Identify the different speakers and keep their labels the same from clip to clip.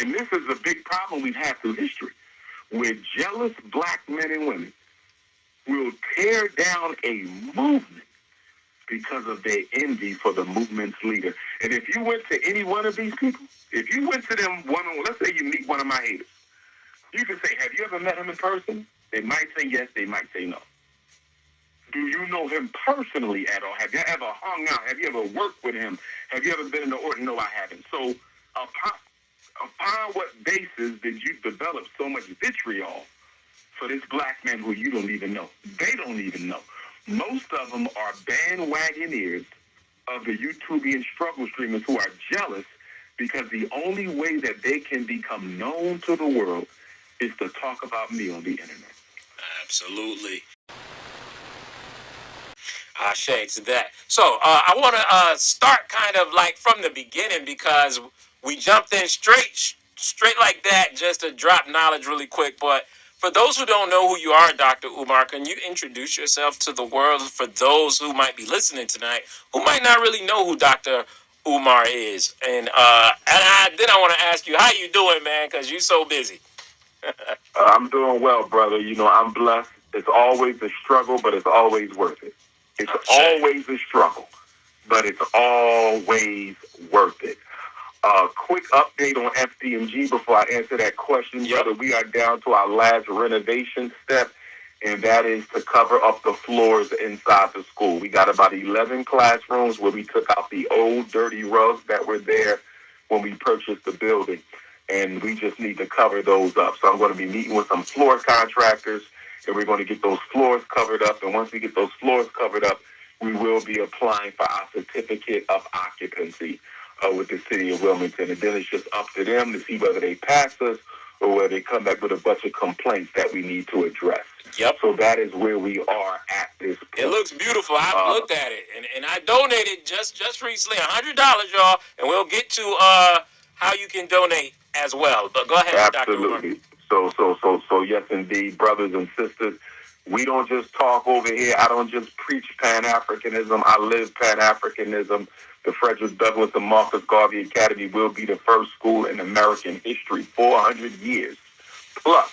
Speaker 1: And this is a big problem we've had through history, where jealous black men and women will tear down a movement because of their envy for the movement's leader. And if you went to any one of these people, if you went to them one-on-one, let's say you meet one of my haters, you can say, have you ever met him in person? They might say yes, they might say no. Do you know him personally at all? Have you ever hung out? Have you ever worked with him? Have you ever been in the order? No, I haven't. So upon what basis did you develop so much vitriol for this black man who you don't even know? They don't even know. Most of them are bandwagoners of the YouTubian struggle streamers who are jealous because the only way that they can become known to the world is to talk about me on the internet.
Speaker 2: Absolutely. Ashe to that. So I want to start kind of like from the beginning, because we jumped in straight like that just to drop knowledge really quick. But for those who don't know who you are, Dr. Umar, can you introduce yourself to the world for those who might be listening tonight who might not really know who Dr. Umar is? And then I want to ask you, how you doing, man? Because you're so busy.
Speaker 1: I'm doing well, brother. You know, I'm blessed. It's always a struggle, but it's always worth it. It's always a struggle, but it's always worth it. Quick update on FDMG before I answer that question, brother. We are down to our last renovation step, and that is to cover up the floors inside the school. We got about 11 classrooms where we took out the old dirty rugs that were there when we purchased the building, and we just need to cover those up. So I'm going to be meeting with some floor contractors, and we're going to get those floors covered up. And once we get those floors covered up, we will be applying for our certificate of occupancy with the city of Wilmington. And then it's just up to them to see whether they pass us or whether they come back with a bunch of complaints that we need to address.
Speaker 2: Yep.
Speaker 1: So that is where we are at this point.
Speaker 2: It looks beautiful. I've looked at it, and I donated just recently $100, y'all, and we'll get to how you can donate as well. But go ahead, Dr. Umar.
Speaker 1: Absolutely. So yes, indeed, brothers and sisters, we don't just talk over here. I don't just preach Pan-Africanism. I live Pan-Africanism. The Frederick Douglass and Marcus Garvey Academy will be the first school in American history, 400 years plus,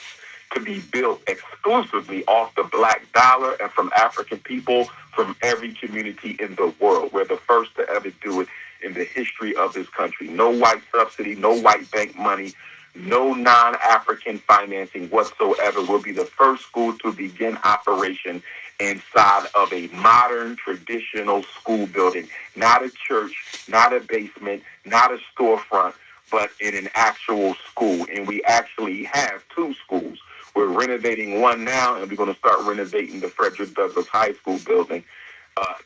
Speaker 1: to be built exclusively off the black dollar and from African people from every community in the world. We're the first to ever do it in the history of this country. No white subsidy, no white bank money, no non-African financing whatsoever. We'll be the first school to begin operation inside of a modern, traditional school building. Not a church, not a basement, not a storefront, but in an actual school. And we actually have two schools. We're renovating one now, and we're going to start renovating the Frederick Douglass High School building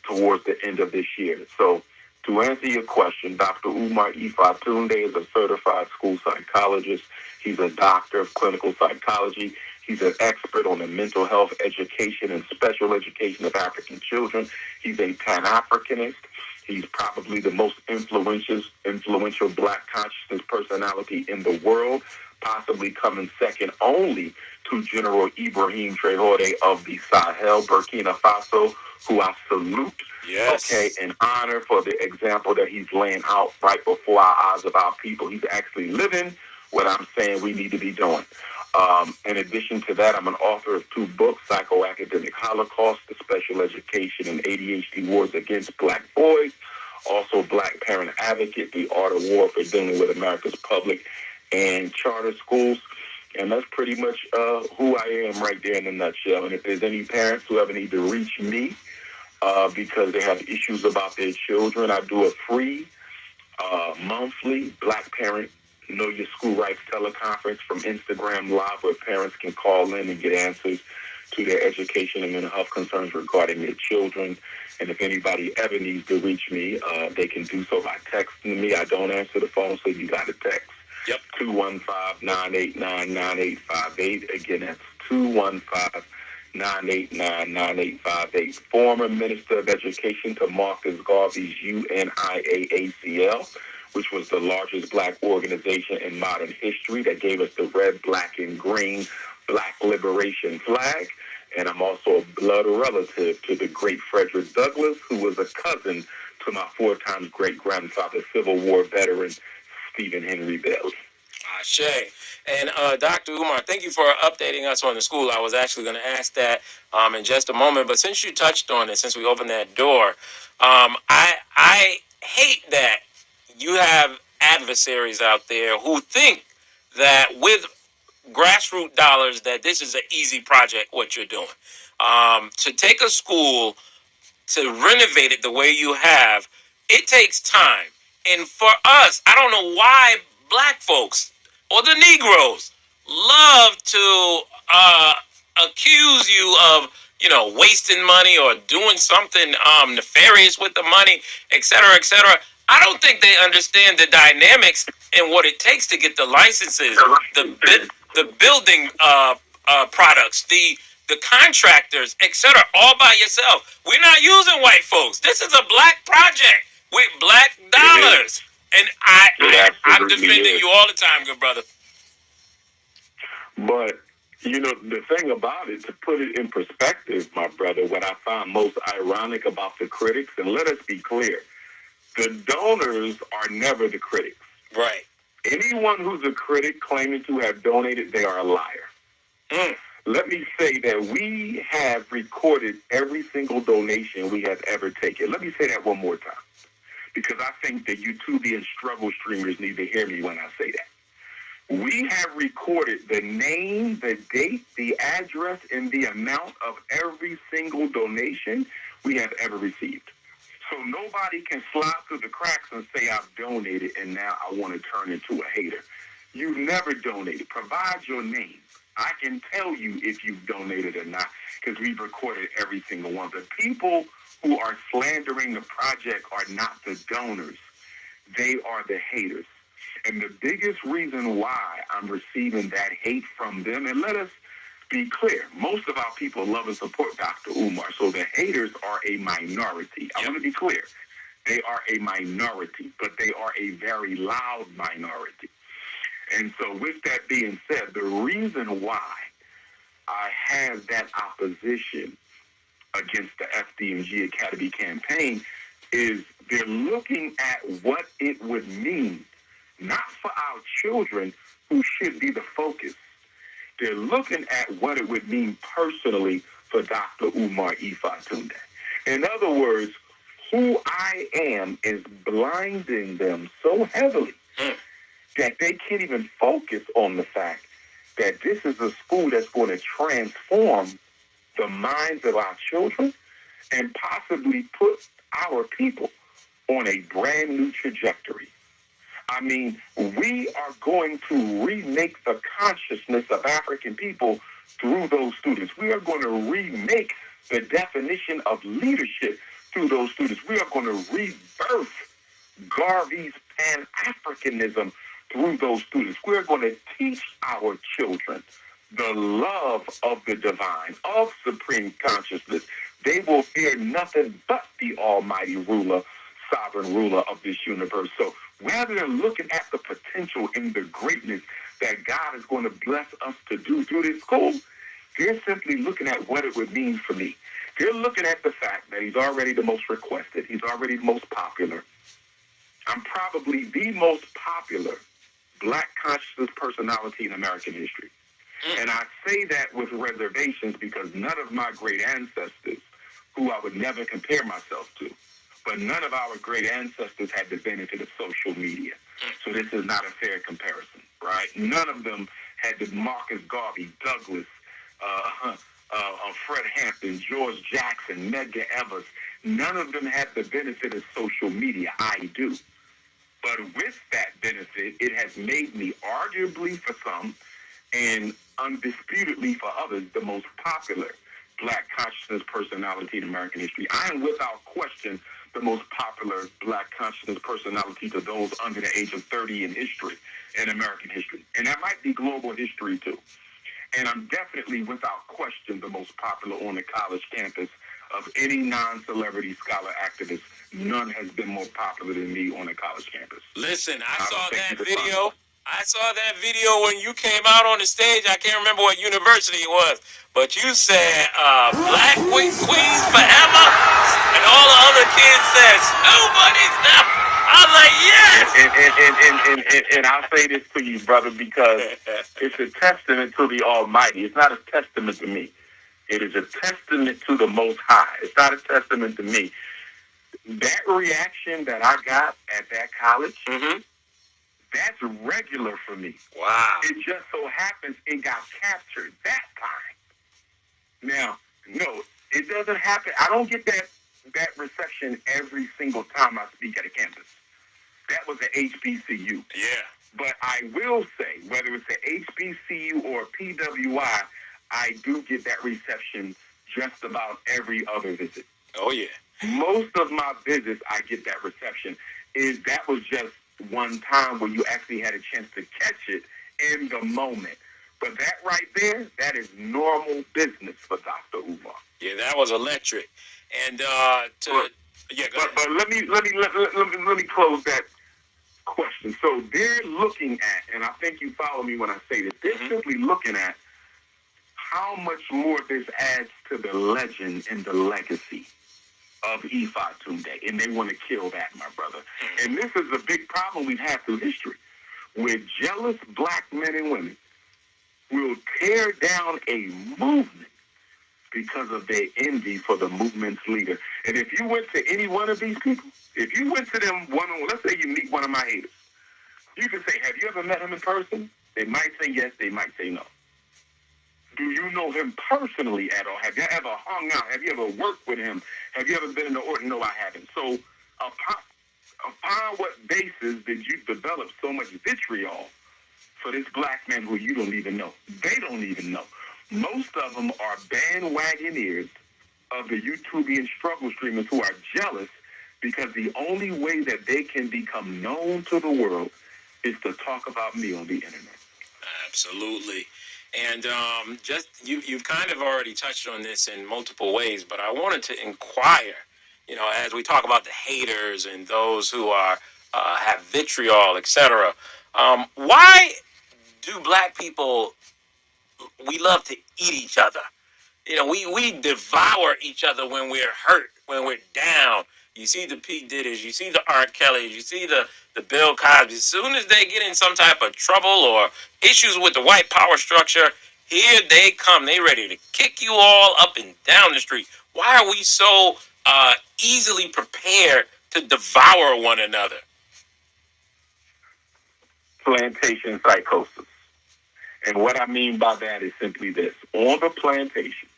Speaker 1: towards the end of this year. So to answer your question, Dr. Umar Ifatunde is a certified school psychologist. He's a doctor of clinical psychology. He's an expert on the mental health education and special education of African children. He's a Pan-Africanist. He's probably the most influential black consciousness personality in the world, possibly coming second only to General Ibrahim Traoré of the Sahel, Burkina Faso, who I salute.
Speaker 2: Yes.
Speaker 1: Okay, in honor for the example that he's laying out right before our eyes of our people. He's actually living what I'm saying we need to be doing. In addition to that, I'm an author of 2 books, Psychoacademic Holocaust, The Special Education and ADHD Wars Against Black Boys, also Black Parent Advocate, The Art of War for Dealing with America's Public and Charter Schools. And that's pretty much who I am right there in a nutshell. And if there's any parents who ever need to reach me because they have issues about their children, I do a free monthly Black Parent Know Your School Rights teleconference from Instagram Live, where parents can call in and get answers to their education and mental health concerns regarding their children. And if anybody ever needs to reach me, they can do so by texting me. I don't answer the phone, so you got to text.
Speaker 2: Yep.
Speaker 1: 215-989-9858. Again, that's 215-989-9858. Former Minister of Education to Marcus Garvey's UNIAACL, which was the largest black organization in modern history that gave us the red, black, and green Black Liberation flag. And I'm also a blood relative to the great Frederick Douglass, who was a cousin to my 4 times great-grandfather, Civil War veteran, Stephen Henry Bailey.
Speaker 2: Ashe. And Dr. Umar, thank you for updating us on the school. I was actually going to ask that in just a moment, but since you touched on it, since we opened that door, I hate that you have adversaries out there who think that with grassroots dollars that this is an easy project what you're doing. To take a school to renovate it the way you have, it takes time. And for us, I don't know why black folks or the Negroes love to accuse you of, wasting money or doing something nefarious with the money, et cetera, et cetera. I don't think they understand the dynamics and what it takes to get the licenses, the building products, the contractors, etc., all by yourself. We're not using white folks. This is a black project with black dollars. And I'm defending you all the time, good brother.
Speaker 1: But, the thing about it, to put it in perspective, my brother, what I find most ironic about the critics, and let us be clear, the donors are never the critics.
Speaker 2: Right.
Speaker 1: Anyone who's a critic claiming to have donated, they are a liar. Let me say that we have recorded every single donation we have ever taken. Let me say that one more time, because I think the YouTubian struggle streamers need to hear me when I say that. We have recorded the name, the date, the address, and the amount of every single donation we have ever received. So nobody can slide through the cracks and say, I've donated, and now I want to turn into a hater. You've never donated. Provide your name. I can tell you if you've donated or not, because we've recorded every single one. The people who are slandering the project are not the donors. They are the haters. And the biggest reason why I'm receiving that hate from them, and let us be clear, most of our people love and support Dr. Umar, so the haters are a minority. I want to be clear. They are a minority, but they are a very loud minority. And so with that being said, the reason why I have that opposition against the FDMG Academy campaign is they're looking at what it would mean, not for our children who should be the focus. They're looking at what it would mean personally for Dr. Umar Tunde. In other words, who I am is blinding them so heavily that they can't even focus on the fact that this is a school that's going to transform the minds of our children and possibly put our people on a brand new trajectory. I mean, we are going to remake the consciousness of African people through those students. We are going to remake the definition of leadership through those students. We are going to rebirth Garvey's Pan-Africanism through those students. We're going to teach our children the love of the divine, of supreme consciousness. They will fear nothing but the almighty ruler, sovereign ruler of this universe. So rather than looking at the potential and the greatness that God is going to bless us to do through this school, they're simply looking at what it would mean for me. They're looking at the fact that he's already the most requested. He's already the most popular. I'm probably the most popular Black consciousness personality in American history. And I say that with reservations because none of my great ancestors, who I would never compare myself to, but none of our great ancestors had the benefit of social media. So this is not a fair comparison, right? None of them had the Marcus Garvey, Douglas, Fred Hampton, George Jackson, Medgar Evers. None of them had the benefit of social media. I do. But with that benefit, it has made me, arguably for some, and undisputedly for others, the most popular Black consciousness personality in American history. I am without question the most popular Black consciousness personality to those under the age of 30 in history, in American history. And that might be global history too. And I'm definitely without question the most popular on the college campus of any non-celebrity scholar activist. None has been more popular than me on a college campus.
Speaker 2: Listen, I saw that video. I saw that video when you came out on the stage. I can't remember what university it was, but you said Black Queens forever, and all the other kids said nobody's now. I was like, yes.
Speaker 1: And I'll say this to you, brother, because it's a testament to the Almighty. It's not a testament to me. It is a testament to the Most High. It's not a testament to me. That reaction that I got at that college, that's regular for me.
Speaker 2: Wow.
Speaker 1: It just so happens it got captured that time. Now, no, it doesn't happen. I don't get that reception every single time I speak at a campus. That was an HBCU.
Speaker 2: Yeah.
Speaker 1: But I will say, whether it's an HBCU or a PWI, I do get that reception just about every other visit.
Speaker 2: Oh, yeah.
Speaker 1: Most of my visits, I get that reception. That was just one time where you actually had a chance to catch it in the moment. But that right there, that is normal business for Dr. Umar.
Speaker 2: Yeah, that was electric. And
Speaker 1: but let me close that question. So they're looking at, and I think you follow me when I say this, they're simply looking at how much more this adds to the legend and the legacy of Ifa Tunde, and they want to kill that, my brother. And this is a big problem we've had through history, where jealous black men and women will tear down a movement because of their envy for the movement's leader. And if you went to any one of these people, if you went to them one-on-one, let's say you meet one of my haters, you can say, have you ever met him in person? They might say yes, they might say no. Do you know him personally at all? Have you ever hung out? Have you ever worked with him? Have you ever been in the order? No, I haven't. So upon what basis did you develop so much vitriol for this black man who you don't even know? They don't even know. Most of them are bandwagoners of the YouTubian struggle streamers who are jealous because the only way that they can become known to the world is to talk about me on the internet.
Speaker 2: Absolutely. And just you've kind of already touched on this in multiple ways, but I wanted to inquire, as we talk about the haters and those who are have vitriol, etc. Why do black people, we love to eat each other? We devour each other when we're hurt, when we're down. You see the P. Diddy's, you see the R. Kelly's, you see the Bill Cosby's. As soon as they get in some type of trouble or issues with the white power structure, here they come. They ready to kick you all up and down the street. Why are we so easily prepared to devour one another?
Speaker 1: Plantation psychosis. And what I mean by that is simply this. On the plantation,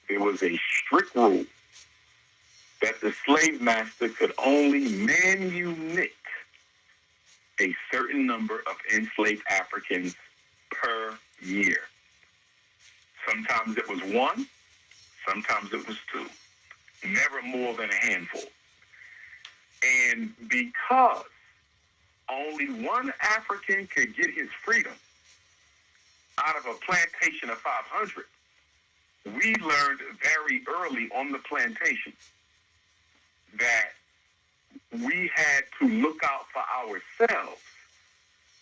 Speaker 1: there was a strict rule that the slave master could only manumit a certain number of enslaved Africans per year. Sometimes it was one, sometimes it was two. Never more than a handful. And because only one African could get his freedom out of a plantation of 500, we learned very early on the plantation that we had to look out for ourselves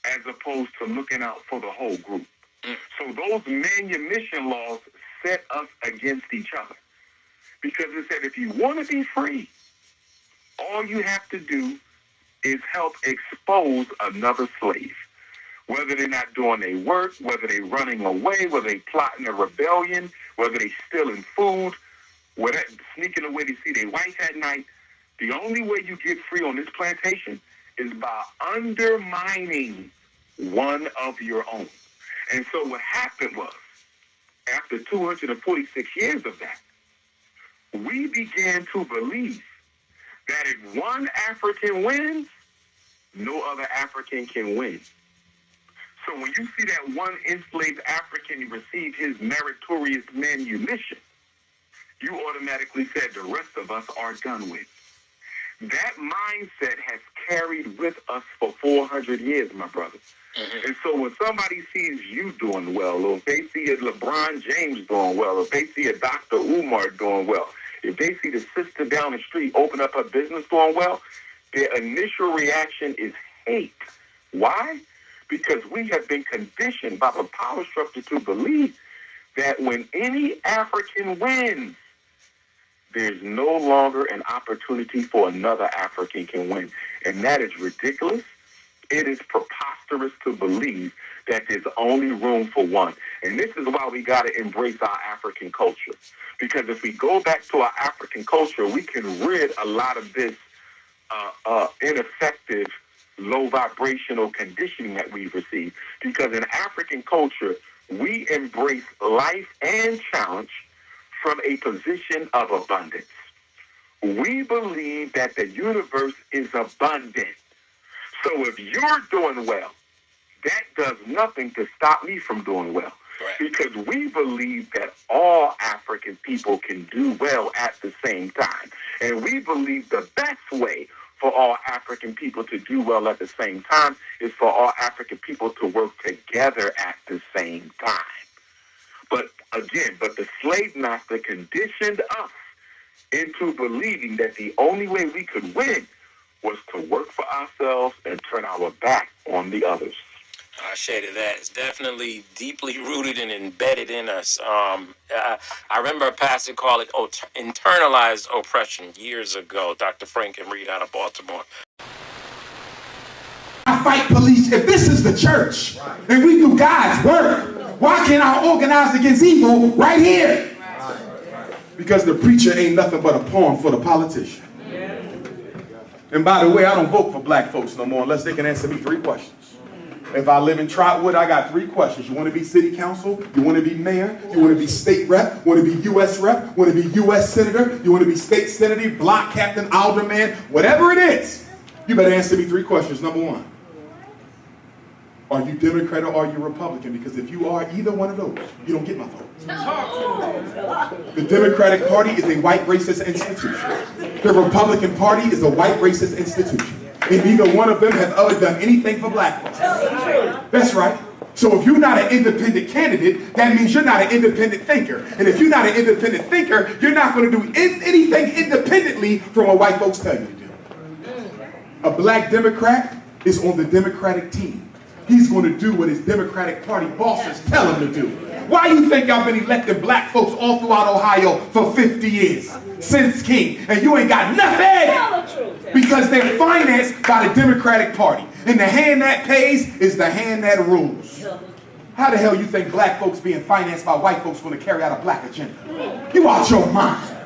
Speaker 1: as opposed to looking out for the whole group. So those manumission laws set us against each other. Because it said if you want to be free, all you have to do is help expose another slave. Whether they're not doing their work, whether they're running away, whether they're plotting a rebellion, whether they're stealing food, whether sneaking away to see their wife at night, the only way you get free on this plantation is by undermining one of your own. And so what happened was, after 246 years of that, we began to believe that if one African wins, no other African can win. So when you see that one enslaved African receive his meritorious manumission, you automatically said the rest of us are done with. That mindset has carried with us for 400 years, my brother. Mm-hmm. And so when somebody sees you doing well, or if they see a LeBron James doing well, or if they see a Dr. Umar doing well, if they see the sister down the street open up her business doing well, their initial reaction is hate. Why? because we have been conditioned by the power structure to believe that when any African wins, there's no longer an opportunity for another African can win. And that is ridiculous. It is preposterous to believe that there's only room for one. And this is why we got to embrace our African culture. Because if we go back to our African culture, we can rid a lot of this ineffective, low vibrational conditioning that we've received. Because in African culture, we embrace life and challenge from a position of abundance. We believe that the universe is abundant. So if you're doing well, that does nothing to stop me from doing well. Right. Because we believe that all African people can do well at the same time. And we believe the best way for all African people to do well at the same time is for all African people to work together at the same time. But again, the slave master conditioned us into believing that the only way we could win was to work for ourselves and turn our back on the others.
Speaker 2: I share that. It's definitely deeply rooted and embedded in us. I remember a pastor called it internalized oppression years ago. Dr. Franklin Reed out of Baltimore.
Speaker 3: I fight police. If this is the church and we do God's work, why can't I organize against evil right here? Because the preacher ain't nothing but a pawn for the politician. And by the way, I don't vote for black folks no more unless they can answer me 3 questions. If I live in Trotwood, I got 3 questions. You want to be city council? You want to be mayor? You want to be state rep? Want to be U.S. rep? Want to be U.S. senator? You want to be state senator, block captain, alderman? Whatever it is, you better answer me 3 questions. Number 1, are you Democrat or are you Republican? Because if you are either one of those, you don't get my vote. The Democratic Party is a white racist institution. The Republican Party is a white racist institution. And neither one of them have ever done anything for black folks. That's right. So if you're not an independent candidate, that means you're not an independent thinker. And if you're not an independent thinker, you're not going to do anything independently from what white folks tell you to do. A black Democrat is on the Democratic team. He's going to do what his Democratic Party bosses tell him to do. Why do you think y'all been electing black folks all throughout Ohio for 50 years? Since King. And you ain't got nothing! Because they're financed by the Democratic Party. And the hand that pays is the hand that rules. How the hell you think black folks being financed by white folks going to carry out a black agenda? You out your mind.